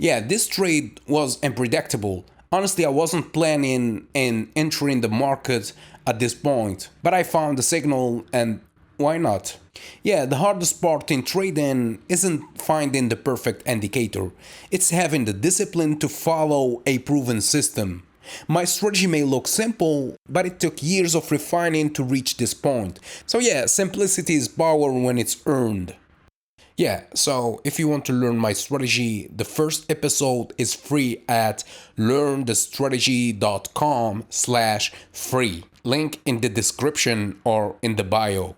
Yeah, this trade was unpredictable. Honestly, I wasn't planning on entering the market at this point, but I found the signal and why not? Yeah, the hardest part in trading isn't finding the perfect indicator, it's having the discipline to follow a proven system. My strategy may look simple, but it took years of refining to reach this point. So, yeah, simplicity is power when it's earned. Yeah, so if you want to learn my strategy, the first episode is free at learnthestrategy.com/free. Link in the description or in the bio.